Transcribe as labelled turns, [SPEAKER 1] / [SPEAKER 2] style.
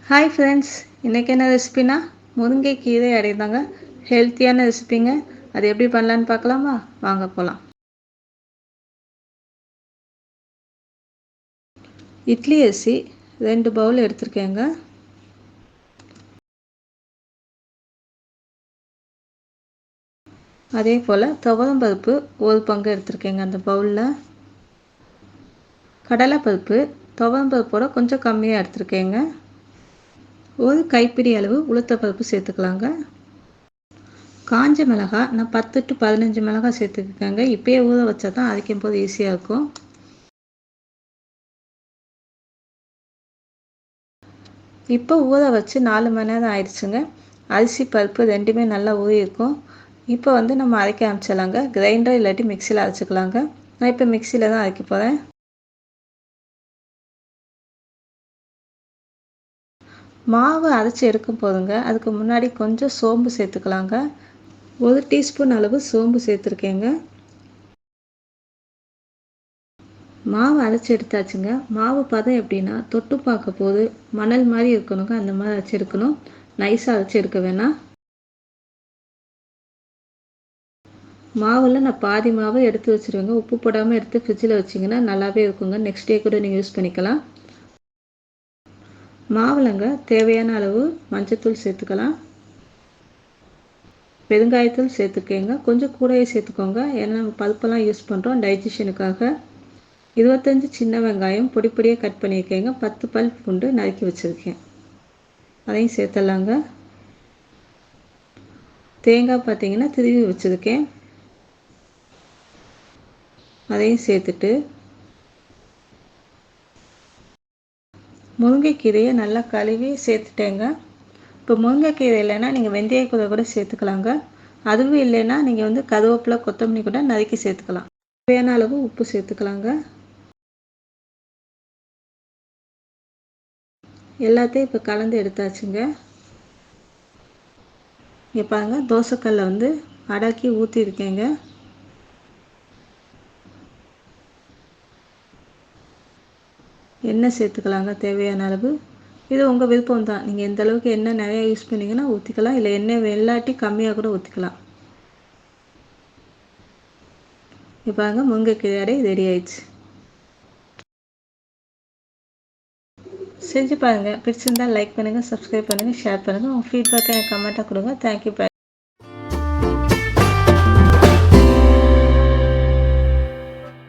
[SPEAKER 1] Hi friends, இன்றைக்கி என்ன ரெசிபினா முருங்கை கீரை அடை தாங்க. ஹெல்த்தியான ரெசிபிங்க. அது எப்படி பண்ணலான்னு பார்க்கலாமா? வாங்க போகலாம். இட்லி அரிசி 2 பவுல் எடுத்துருக்கேங்க. அதே போல் துவரம்பருப்பு 1 பங்கு எடுத்துருக்கேங்க அந்த பவுலில். கடலைப்பருப்பு துவரம்பருப்போட கொஞ்சம் கம்மியாக எடுத்துருக்கேங்க. 1 கைப்பிடி அளவு உளுத்தப்பருப்பு சேர்த்துக்கலாங்க. காஞ்ச மிளகாய் நான் 10 to 15 மிளகாய் சேர்த்துக்கேங்க. இப்போயே ஊற வச்சா தான் அரைக்கும் போது ஈஸியாக இருக்கும். இப்போ ஊற வச்சு 4 மணி நேரம் ஆயிடுச்சுங்க. அரிசி பருப்பு ரெண்டுமே நல்லா ஊறியிருக்கும். இப்போ நம்ம அரைக்க ஆரம்பிச்சிடலாங்க. கிரைண்டர் இல்லாட்டி மிக்சியில் அரைச்சிக்கலாங்க. நான் இப்போ மிக்சியில் தான் அரைக்க போகிறேன். மாவு அரைச்சி எடுக்கும் போதுங்க அதுக்கு முன்னாடி கொஞ்சம் சோம்பு சேர்த்துக்கலாங்க. 1 டீஸ்பூன் அளவு சோம்பு சேர்த்துருக்கேங்க. மாவு அரைச்சி எடுத்தாச்சுங்க. மாவு பதம் எப்படின்னா தொட்டு பார்க்க போது மணல் மாதிரி இருக்கணுங்க. அந்த மாதிரி அரைச்சி எடுக்கணும். நைஸாக அரைச்சி எடுக்க வேணாம். மாவில் நான் பாதி மாவை எடுத்து வச்சுருவேங்க. உப்பு போடாமல் எடுத்து ஃப்ரிட்ஜில் வச்சிங்கன்னா நல்லாவே இருக்குங்க. நெக்ஸ்ட் டே கூட நீங்கள் யூஸ் பண்ணிக்கலாம். மாவுலங்க தேவையான அளவு மஞ்சத்தூள் சேர்த்துக்கலாம். பெருங்காயத்தூள் சேர்த்துக்கேங்க. கொஞ்சம் கூடவே சேர்த்துக்கோங்க. ஏன்னா நம்ம பருப்பெல்லாம் யூஸ் பண்ணுறோம் டைஜஷனுக்காக. 25 சின்ன வெங்காயம் பொடி பொடியாக கட் பண்ணியிருக்கேங்க. 10 பல் பூண்டு நறுக்கி வச்சுருக்கேன். அதையும் சேர்த்துடலாங்க. தேங்காய் பார்த்தீங்கன்னா திருவி வச்சுருக்கேன். அதையும் சேர்த்துட்டு முருங்கைக்கீரையை நல்லா கழுவி சேர்த்துட்டேங்க. இப்போ முருங்கைக்கீரை இல்லைன்னா நீங்கள் வெந்தயக்கூரை கூட சேர்த்துக்கலாங்க. அதுவும் இல்லைன்னா நீங்கள் கருவேப்பிலை கொத்தமல்லி கூட நறுக்கி சேர்த்துக்கலாம். தேவையான அளவு உப்பு சேர்த்துக்கலாங்க. எல்லாத்தையும் இப்போ கலந்து எடுத்தாச்சுங்க. இங்கே பாருங்கள், தோசைக்கல்லை அடக்கி ஊற்றிருக்கேங்க. எண்ணெய் சேர்த்துக்கலாங்க தேவையான அளவு. இது உங்கள் விருப்பம் தான். நீங்கள் எந்த அளவுக்கு எண்ணெய் நிறையா யூஸ் பண்ணிங்கன்னா ஊற்றிக்கலாம். இல்லை எண்ணெய் வெள்ளாட்டி கம்மியாக கூட ஊற்றிக்கலாம். இப்போ பாருங்கள், முருங்கைக்கீரை அடை ரெடி ஆயிடுச்சு. செஞ்சு பாருங்கள். பிடிச்சிருந்தால் லைக் பண்ணுங்கள், சப்ஸ்கிரைப் பண்ணுங்கள், ஷேர் பண்ணுங்கள். உங்கள் ஃபீட்பேக்கை எனக்கு கமெண்ட்டாக கொடுங்க. தேங்க்யூ.